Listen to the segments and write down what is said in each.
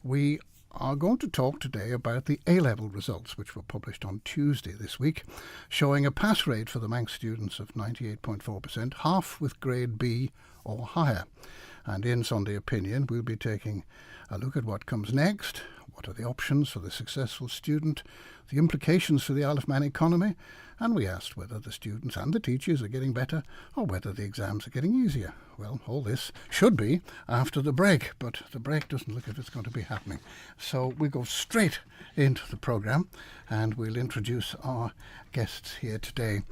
We are going to talk today about the A-level results, which were published on Tuesday this week, showing a pass rate for the Manx students of 98.4%, half with grade B or higher. And in Sunday Opinion, we'll be taking a look at what comes next, what are the options for the successful student, the implications for the Isle of Man economy, and we asked whether the students and the teachers are getting better or whether the exams are getting easier. Well, all this should be after the break, but the break doesn't look as if it's going to be happening. So we go straight into the programme and we'll introduce our guests here today.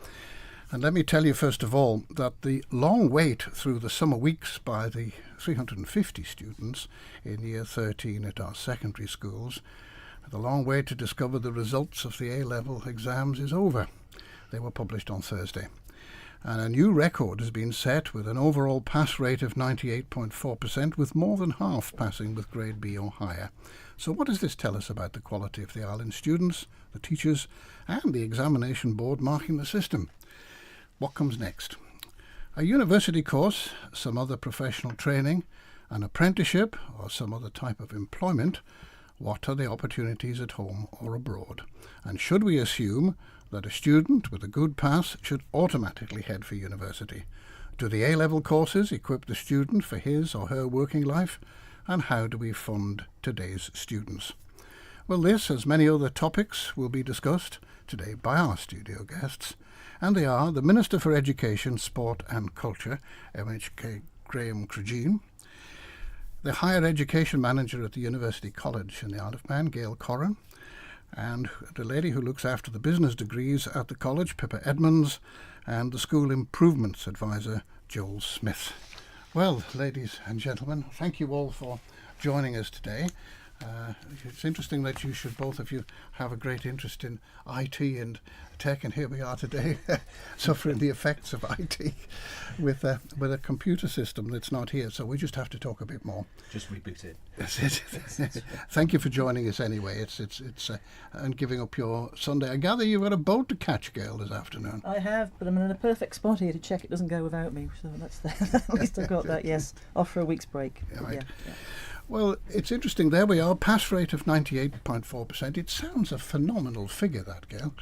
And let me tell you first of all that the long wait through the summer weeks by the 350 students in year 13 at our secondary schools, the long wait to discover the results of the A-level exams is over. They were published on Thursday. And a new record has been set with an overall pass rate of 98.4%, with more than half passing with grade B or higher. So what does this tell us about the quality of the island students, the teachers, and the examination board marking the system? What comes next? A university course, some other professional training, an apprenticeship, or some other type of employment. What are the opportunities at home or abroad? And should we assume that a student with a good pass should automatically head for university? Do the A-level courses equip the student for his or her working life? And how do we fund today's students? Well, this, as many other topics, will be discussed today by our studio guests, and they are the Minister for Education, Sport and Culture, MHK Cregeen, the Higher Education Manager at the University College in the Isle of Man, Gail Corrin, and the lady who looks after the business degrees at the college, Pippa Edmunds, and the School Improvements Advisor, Joel Smith. Well, ladies and gentlemen, thank you all for joining us today. It's interesting that you should, both of you, have a great interest in IT and tech, and here we are today suffering the effects of IT with a computer system that's not here, so we just have to talk a bit more. Just reboot it. That's it. Thank you for joining us anyway. It's and giving up your Sunday. I gather you've got a boat to catch, Gail, this afternoon. I have, but I'm in a perfect spot here to check it doesn't go without me, so that's at least I've got that, yes, off for a week's break. Yeah, right. Yeah. Well, it's interesting. There we are, pass rate of 98.4%. It sounds a phenomenal figure, that, Gail.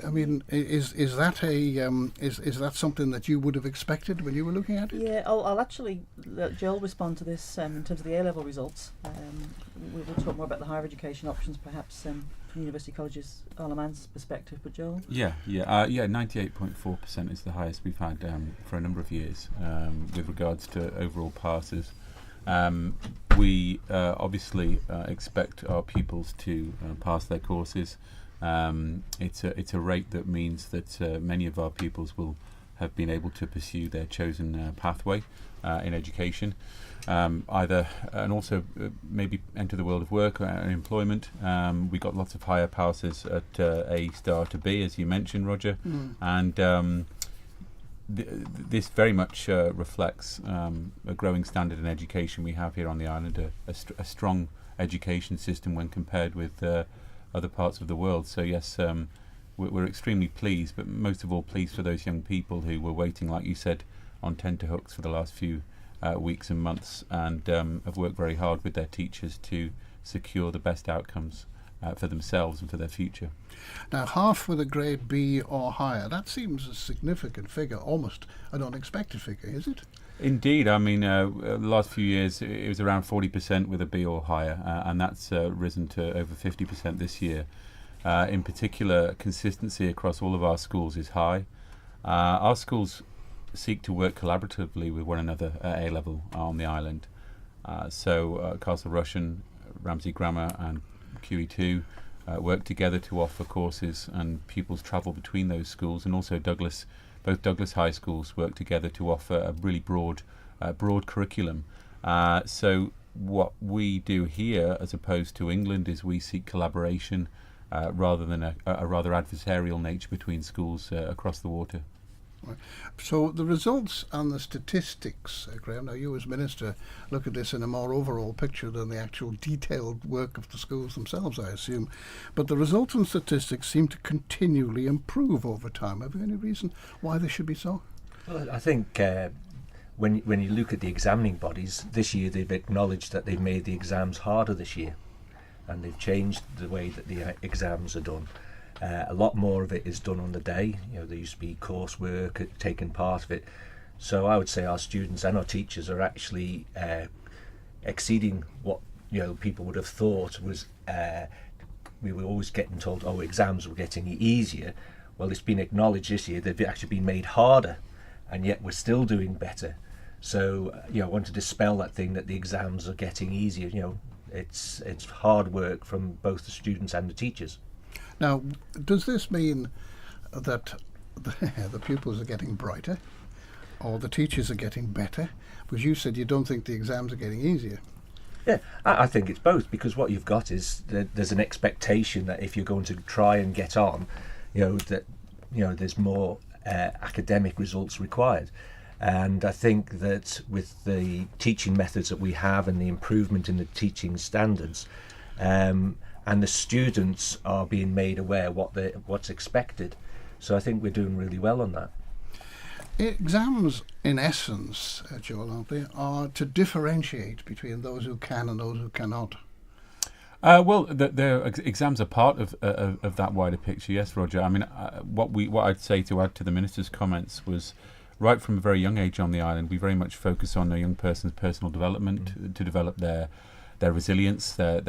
I mean, is that is that something that you would have expected when you were looking at it? Yeah, I'll actually let Joel respond to this in terms of the A-level results. We'll talk more about the higher education options, perhaps from University College's Isle of Man's perspective. But Joel? 98.4% is the highest we've had for a number of years with regards to overall passes. We obviously expect our pupils to pass their courses. It's a rate that means that many of our pupils will have been able to pursue their chosen pathway in education, either and also maybe enter the world of work and employment. We got lots of higher passes at A star to B, as you mentioned, Roger, and this very much reflects a growing standard in education we have here on the island, a strong education system when compared with other parts of the world. So yes, we're extremely pleased, but most of all pleased for those young people who were waiting, like you said, on tenterhooks for the last few weeks and months, and have worked very hard with their teachers to secure the best outcomes for themselves and for their future. Now, half with a grade B or higher, that seems a significant figure, almost an unexpected figure, is it? Indeed. I mean, the last few years it was around 40% with a B or higher, and that's risen to over 50% this year. In particular, consistency across all of our schools is high. Our schools seek to work collaboratively with one another at A-level on the island. So Castle Rushen, Ramsey Grammar and QE2 work together to offer courses, and pupils travel between those schools, and also both Douglas High Schools work together to offer a really broad curriculum. So what we do here, as opposed to England, is we seek collaboration rather than a rather adversarial nature between schools across the water. Right. So the results and the statistics, Graham, now you as Minister look at this in a more overall picture than the actual detailed work of the schools themselves, I assume. But the results and statistics seem to continually improve over time. Have you any reason why this should be so? Well, I think when you look at the examining bodies, this year they've acknowledged that they've made the exams harder this year, and they've changed the way that the exams are done. A lot more of it is done on the day. There used to be coursework taking part of it. So I would say our students and our teachers are actually exceeding what people would have thought was. We were always getting told, oh, exams were getting easier. Well, it's been acknowledged this year they've actually been made harder, and yet we're still doing better. So I want to dispel that thing that the exams are getting easier. It's hard work from both the students and the teachers. Now, does this mean that the pupils are getting brighter, or the teachers are getting better? Because you said you don't think the exams are getting easier. Yeah, I think it's both, because what you've got is there's an expectation that if you're going to try and get on, there's more academic results required. And I think that with the teaching methods that we have and the improvement in the teaching standards, and the students are being made aware what's expected. So I think we're doing really well on that. Exams, in essence, Joel, aren't they, are to differentiate between those who can and those who cannot. Well, exams are part of that wider picture. Yes, Roger. I mean, what I'd say to add to the Minister's comments was, right from a very young age on the island, we very much focus on a young person's personal development to develop their resilience, their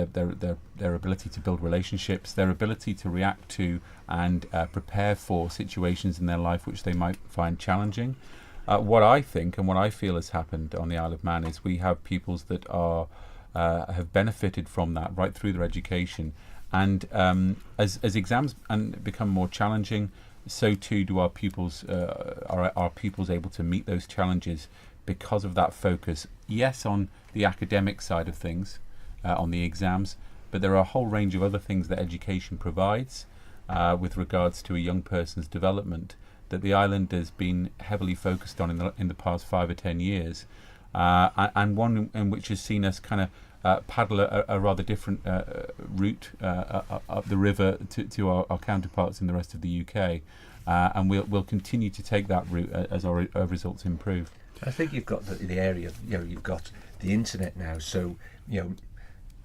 ability to build relationships, their ability to react to and prepare for situations in their life which they might find challenging. What I think and what I feel has happened on the Isle of Man is we have pupils that have benefited from that right through their education, and as exams become more challenging, so too do our pupils. Are pupils able to meet those challenges because of that focus? Yes, on the academic side of things, on the exams, but there are a whole range of other things that education provides with regards to a young person's development that the island has been heavily focused on in the past 5 or 10 years, and one in which has seen us kind of paddle a rather different route up the river to our counterparts in the rest of the UK, and we'll continue to take that route as our results improve. I think you've got the area of, you've got the internet now. So,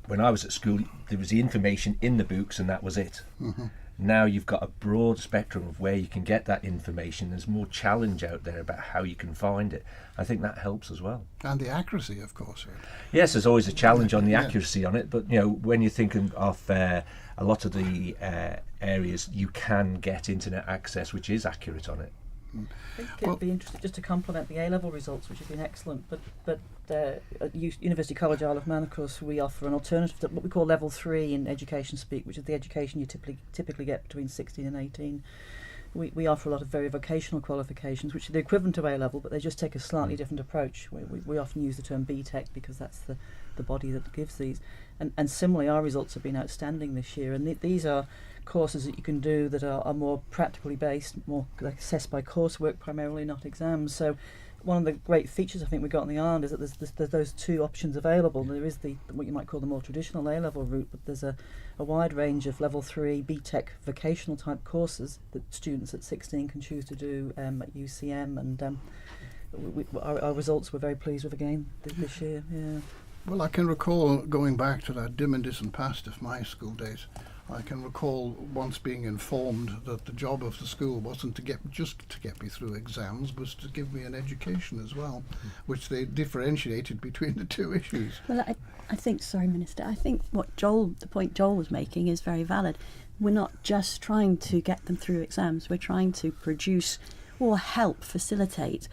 when I was at school, there was the information in the books and that was it. Mm-hmm. Now you've got a broad spectrum of where you can get that information. There's more challenge out there about how you can find it. I think that helps as well. And the accuracy, of course. Right? Yes, there's always a challenge on the accuracy on it, but when you're thinking of a lot of the areas, you can get internet access which is accurate on it. I think it'd be interesting just to complement the A-level results, which have been excellent, but at University College Isle of Man, of course, we offer an alternative to what we call level 3 in education speak, which is the education you typically get between 16 and 18. We offer a lot of very vocational qualifications, which are the equivalent to A-level, but they just take a slightly different approach. We often use the term BTEC because that's the body that gives these. And similarly, our results have been outstanding this year, and these are courses that you can do that are more practically based, more assessed by coursework primarily, not exams. So one of the great features I think we've got on the island is that there's those two options available. There is what you might call the more traditional A-level route, but there's a wide range of level 3 BTEC vocational type courses that students at 16 can choose to do at UCM, and our results we're very pleased with again this year. Yeah. Well, I can recall going back to that dim and distant past of my school days. I can recall once being informed that the job of the school wasn't to get me through exams, but to give me an education as well, which they differentiated between the two issues. Well, I think, sorry, Minister, I think the point Joel was making is very valid. We're not just trying to get them through exams, we're trying to produce or help facilitate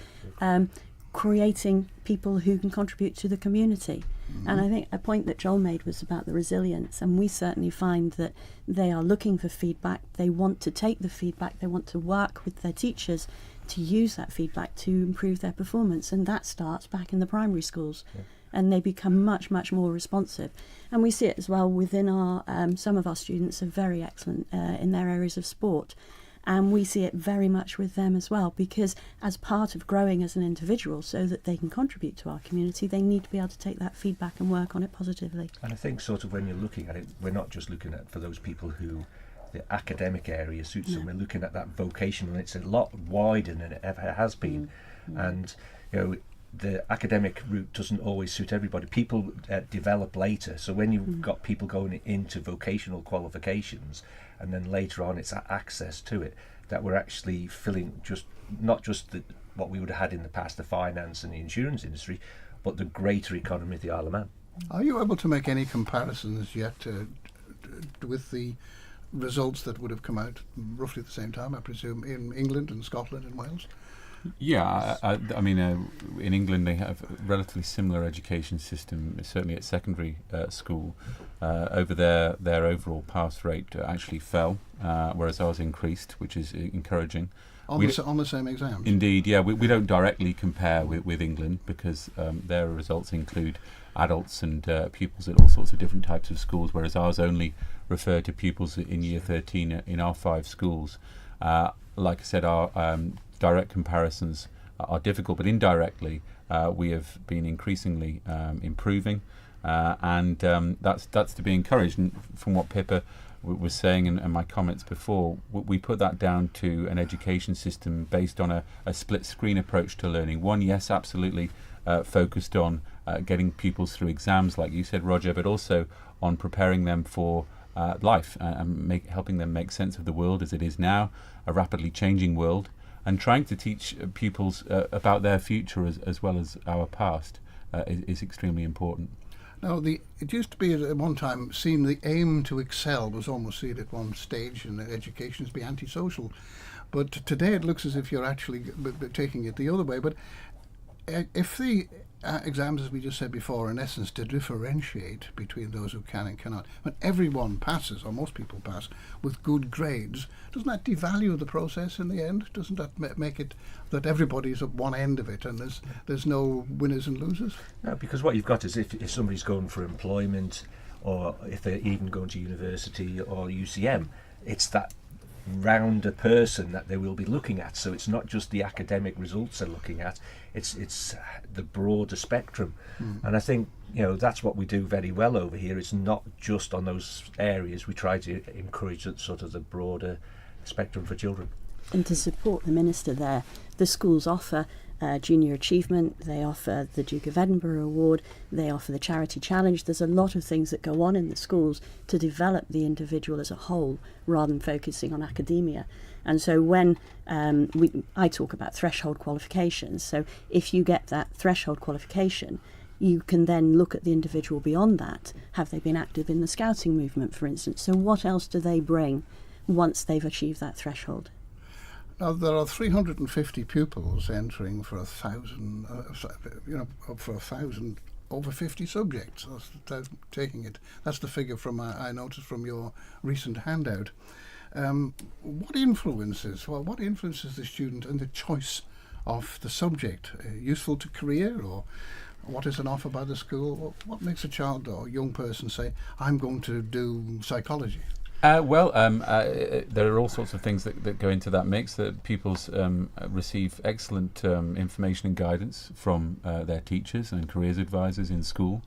creating people who can contribute to the community. Mm-hmm. And I think a point that Joel made was about the resilience, and we certainly find that they are looking for feedback, they want to take the feedback, they want to work with their teachers to use that feedback to improve their performance, and that starts back in the primary schools. Yeah. And they become much, much more responsive. And we see it as well within our, some of our students are very excellent in their areas of sport. And we see it very much with them as well, because as part of growing as an individual so that they can contribute to our community, they need to be able to take that feedback and work on it positively. And I think sort of when you're looking at it, we're not just looking at for those people who the academic area suits them, we're looking at that vocational, and it's a lot wider than it ever has been. And the academic route doesn't always suit everybody. People develop later, so when you've got people going into vocational qualifications, and then later on it's access to it, that we're actually filling not just what we would have had in the past, the finance and the insurance industry, but the greater economy of the Isle of Man. Are you able to make any comparisons yet with the results that would have come out roughly at the same time, I presume, in England and Scotland and Wales? Yeah, I mean, in England they have a relatively similar education system, certainly at secondary school. Over there, their overall pass rate actually fell, whereas ours increased, which is encouraging. On the same exams? Indeed, yeah. We don't directly compare with England because their results include adults and pupils at all sorts of different types of schools, whereas ours only refer to pupils in year 13 in our 5 schools. Like I said, our direct comparisons are difficult, but indirectly we have been increasingly improving, and that's to be encouraged. And from what Pippa was saying and my comments before, we put that down to an education system based on a split screen approach to learning. One, yes, absolutely focused on getting pupils through exams, like you said, Roger, but also on preparing them for life and helping them make sense of the world as it is now, a rapidly changing world, and trying to teach pupils about their future as well as our past is extremely important. Now, it used to be at one time seen the aim to excel was almost seen at one stage in education as being antisocial, but today it looks as if you're actually taking it the other way. But if the exams, as we just said before, in essence to differentiate between those who can and cannot, when everyone passes, or most people pass, with good grades, doesn't that devalue the process in the end? Doesn't that make it that everybody's at one end of it and there's no winners and losers? No, because what you've got is if somebody's going for employment, or if they're even going to university or UCM, it's that rounder person that they will be looking at. So it's not just the academic results they're looking at, it's the broader spectrum. And I think that's what we do very well over here. It's not just on those areas. We try to encourage sort of the broader spectrum for children. And to support the Minister there, the schools offer Junior Achievement, they offer the Duke of Edinburgh Award, they offer the Charity Challenge. There's a lot of things that go on in the schools to develop the individual as a whole rather than focusing on academia. And so when I talk about threshold qualifications, so if you get that threshold qualification, you can then look at the individual beyond that. Have they been active in the scouting movement, for instance? So what else do they bring once they've achieved that threshold? Now, there are 350 pupils entering for 1,000, for 1,000 over 50 subjects. That's taking it. That's the figure from I noticed from your recent handout. What influences the student and the choice of the subject? Useful to career, or what is an offer by the school? What makes a child or young person say, I'm going to do psychology? There are all sorts of things that go into that mix. That pupils receive excellent information and guidance from their teachers and careers advisors in school.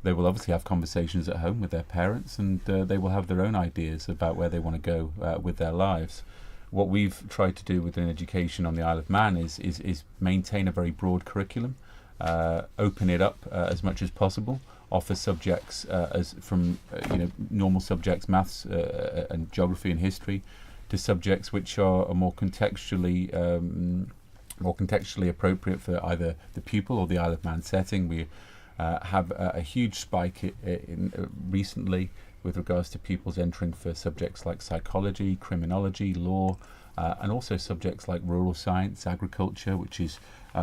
They will obviously have conversations at home with their parents, and they will have their own ideas about where they want to go with their lives. What we've tried to do within education on the Isle of Man is maintain a very broad curriculum, open it up as much as possible, offer subjects as from normal subjects, maths and geography and history, to subjects which are more contextually appropriate for either the pupil or the Isle of Man setting. We have a huge spike recently with regards to pupils entering for subjects like psychology, criminology, law, and also subjects like rural science, agriculture, which is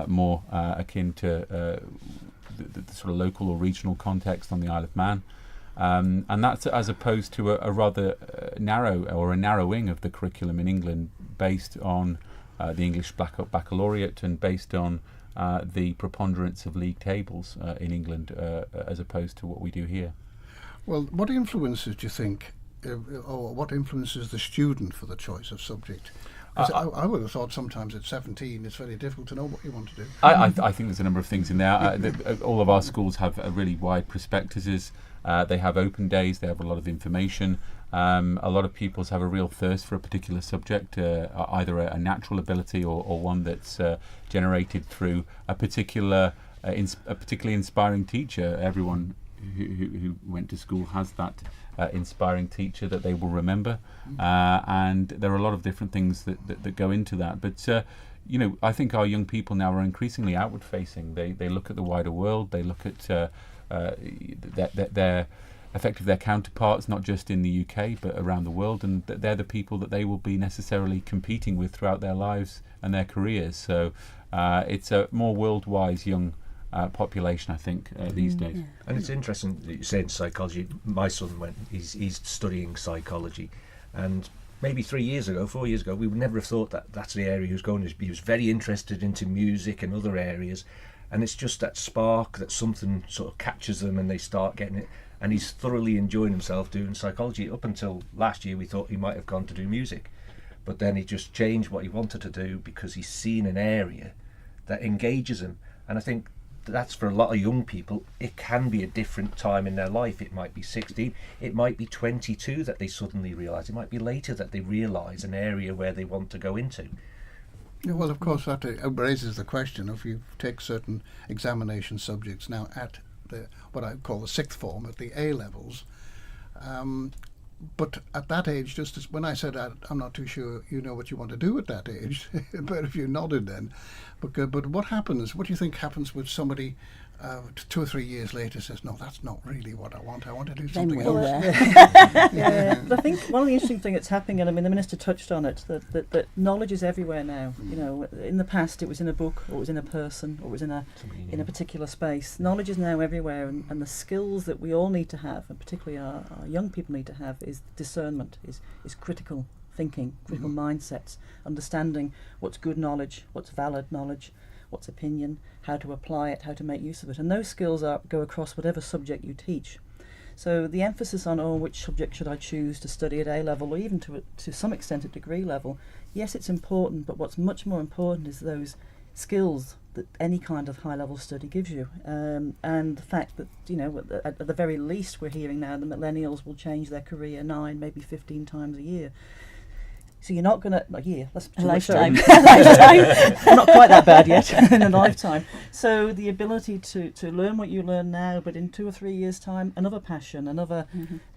more akin to the sort of local or regional context on the Isle of Man. And that's as opposed to a rather narrow or a narrowing of the curriculum in England based on the English baccalaureate and based on the preponderance of league tables in England as opposed to what we do here. Well, what influences do you think, or what influences the student for the choice of subject? I would have thought sometimes at 17 it's very difficult to know what you want to do. I think there's a number of things in there. All of our schools have really wide prospectuses. They have open days. They have a lot of information. A lot of pupils have a real thirst for a particular subject, either a natural ability or one that's generated through a particularly inspiring teacher. Everyone who went to school has that inspiring teacher that they will remember, and there are a lot of different things that go into that. But I think our young people now are increasingly outward facing. They look at the wider world. They look at their their counterparts, not just in the UK but around the world, and they're the people that they will be necessarily competing with throughout their lives and their careers. So it's a more world-wise young population, I think, these days. Yeah. And it's interesting that you're saying psychology. My son he's studying psychology, and maybe 4 years ago, we would never have thought that that's the area he was going to. He was very interested into music and other areas, and it's just that spark that something sort of catches them and they start getting it. And he's thoroughly enjoying himself doing psychology. Up until last year, we thought he might have gone to do music, but then he just changed what he wanted to do because he's seen an area that engages him. And I think that's for a lot of young people. It can be a different time in their life. It might be 16, it might be 22 that they suddenly realise. It might be later that they realise an area where they want to go into. Yeah, well, of course, that raises the question: if you take certain examination subjects now at what I call the sixth form, at the A levels, but at that age, just as when I said I'm not too sure you know what you want to do at that age, but if you nodded then, but what happens? What do you think happens with somebody 2 or 3 years later says, no, that's not really what I want. I want to do something else. Yeah. But I think one of the interesting things that's happening, and I mean the Minister touched on it, that knowledge is everywhere now. You know, in the past it was in a book, or it was in a person, or it was in a particular space. Knowledge is now everywhere, and the skills that we all need to have, and particularly our young people need to have, is discernment, is critical thinking, critical mindsets, understanding what's good knowledge, what's valid knowledge, what's opinion, how to apply it, how to make use of it. And those skills go across whatever subject you teach. So the emphasis on, which subject should I choose to study at A level, or even to some extent at degree level, yes, it's important, but what's much more important is those skills that any kind of high-level study gives you. And the fact that, at the very least, we're hearing now the millennials will change their career 9, maybe 15 times a year. So you're not going to, that's a lifetime. Not quite that bad yet in a lifetime. So the ability to learn what you learn now, but in 2 or 3 years' time, another passion, another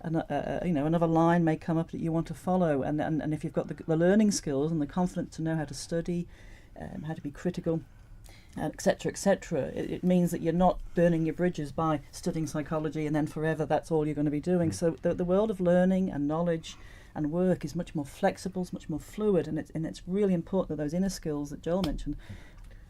line may come up that you want to follow. And if you've got the learning skills and the confidence to know how to study, how to be critical, etc., etc., it means that you're not burning your bridges by studying psychology and then forever that's all you're going to be doing. So the world of learning and knowledge and work is much more flexible, it's much more fluid, and it's really important that those inner skills that Joel mentioned,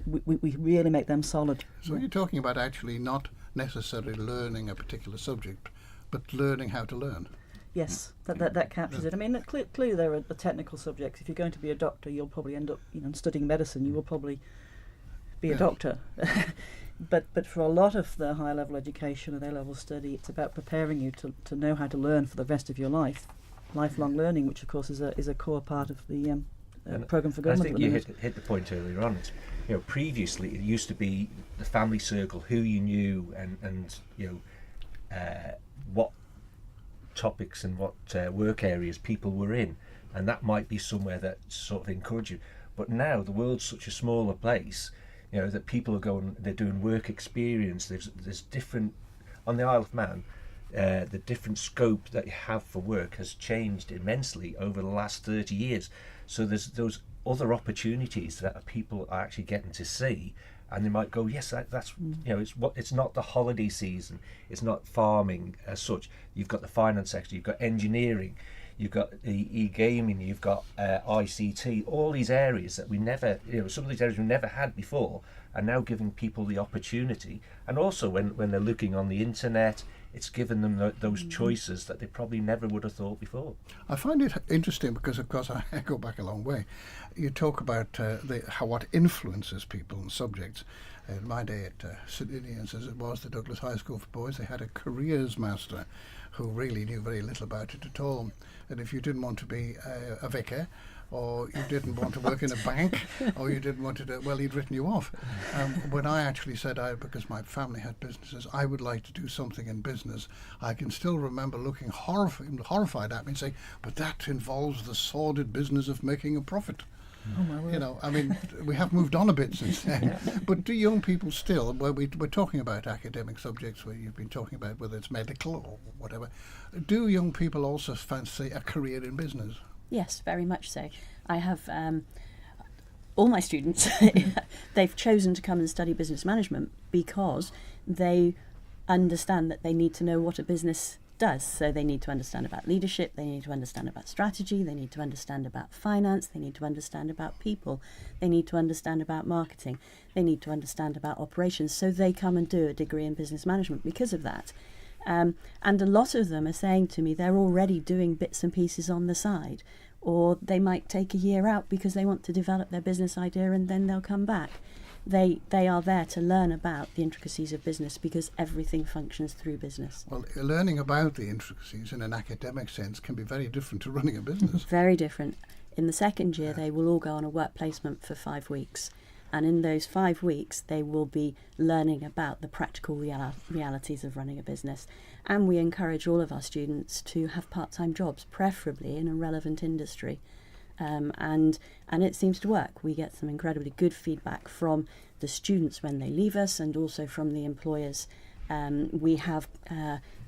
we really make them solid. So you're talking about actually not necessarily learning a particular subject, but learning how to learn. Yes, that captures it. I mean, clearly there are the technical subjects. If you're going to be a doctor, you'll probably end up, studying medicine. You will probably be a doctor. But for a lot of the high-level education and A-level study, it's about preparing you to know how to learn for the rest of your life. Lifelong learning, which of course is a core part of the programme for government. I think you hit the point earlier on. It's, previously it used to be the family circle, who you knew, and what topics and what work areas people were in, and that might be somewhere that sort of encouraged you. But now the world's such a smaller place, that people are going. They're doing work experience. There's different on the Isle of Man. The different scope that you have for work has changed immensely over the last 30 years. So there's those other opportunities that people are actually getting to see, and they might go, yes, that's it's not the holiday season, it's not farming as such. You've got the finance sector, you've got engineering, you've got e-gaming, you've got ICT, all these areas that we never, some of these areas we never had before, are now giving people the opportunity. And also when they're looking on the internet, it's given them those choices that they probably never would have thought before. I find it interesting because, of course, I go back a long way. You talk about what influences people and subjects. In my day at St Ninians, as it was the Douglas High School for Boys, they had a careers master who really knew very little about it at all. And if you didn't want to be a vicar or you didn't want to work in a bank, or you didn't want to do, well, he'd written you off. When I actually said, because my family had businesses, I would like to do something in business, I can still remember looking horrified at me and saying, but that involves the sordid business of making a profit. Oh my word. You know, I mean, we have moved on a bit since then. But do young people still, we're talking about academic subjects where you've been talking about whether it's medical or whatever, do young people also fancy a career in business? Yes, very much so. I have all my students, they've chosen to come and study business management because they understand that they need to know what a business does. So they need to understand about leadership, they need to understand about strategy, they need to understand about finance, they need to understand about people, they need to understand about marketing, they need to understand about operations. So they come and do a degree in business management because of that. And a lot of them are saying to me they're already doing bits and pieces on the side, or they might take a year out because they want to develop their business idea and then they'll come back. They are there to learn about the intricacies of business because everything functions through business. Well, learning about the intricacies in an academic sense can be very different to running a business. Very different. In the second year, they will all go on a work placement for 5 weeks. And in those 5 weeks, they will be learning about the practical realities of running a business. And we encourage all of our students to have part-time jobs, preferably in a relevant industry. And it seems to work. We get some incredibly good feedback from the students when they leave us and also from the employers. We have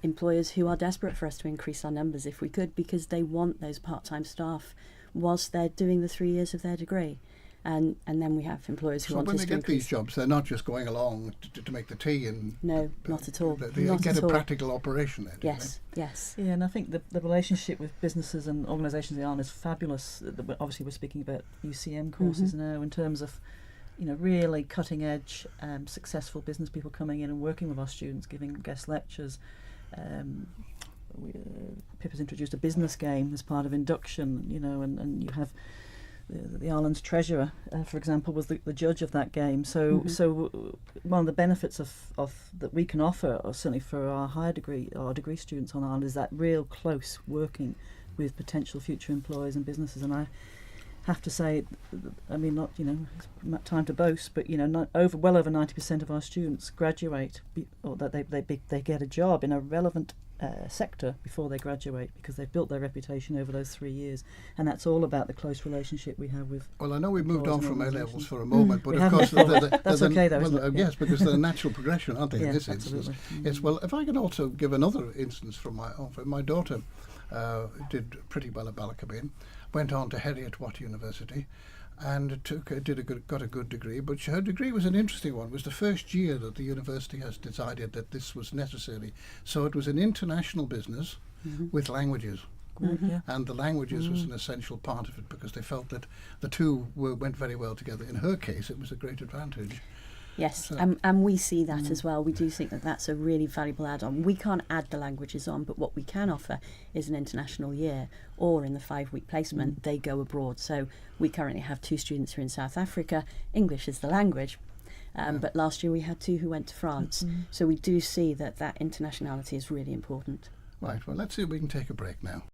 employers who are desperate for us to increase our numbers if we could, because they want those part-time staff whilst they're doing the 3 years of their degree. And then we have employers who want us to increase. So when they get these jobs, they're not just going along to make the tea and... No, not at all. They Not get at a all. practical operation there, do Yes, yes. Yeah, and I think the relationship with businesses and organisations they are is fabulous. Obviously, we're speaking about UCM courses now in terms of, really cutting edge, successful business people coming in and working with our students, giving guest lectures. Pippa's introduced a business game as part of induction, and you have the Island's treasurer, for example, was the judge of that game. So one of the benefits of that we can offer, or certainly for our degree students on Ireland, is that real close working with potential future employers and businesses. And I have to say, I mean, not time to boast, but well over 90% of our students graduate, or that they get a job in a relevant sector before they graduate, because they've built their reputation over those 3 years, and that's all about the close relationship we have with. Well, I know we've moved on employers and from A levels organisations. for a moment, but We of course haven't. That's okay though, isn't it? Yes, because they're a natural progression, aren't they? Yeah, in this instance. absolutely. Yes. Well, if I can also give another instance from my daughter did pretty well at Ballacabin, went on to Heriot-Watt University, and got a good degree. But her degree was an interesting one. It was the first year that the university has decided that this was necessary. So it was an international business with languages. Yeah. And the languages was an essential part of it, because they felt that the two went very well together. In her case, it was a great advantage. Yes, So- and we see that as well. We do think that that's a really valuable add-on. We can't add the languages on, but what we can offer is an international year, or in the 5-week placement, they go abroad. So we currently have 2 students who are in South Africa. English is the language. But last year we had 2 who went to France. So we do see that internationality is really important. Right, well, let's see if we can take a break now.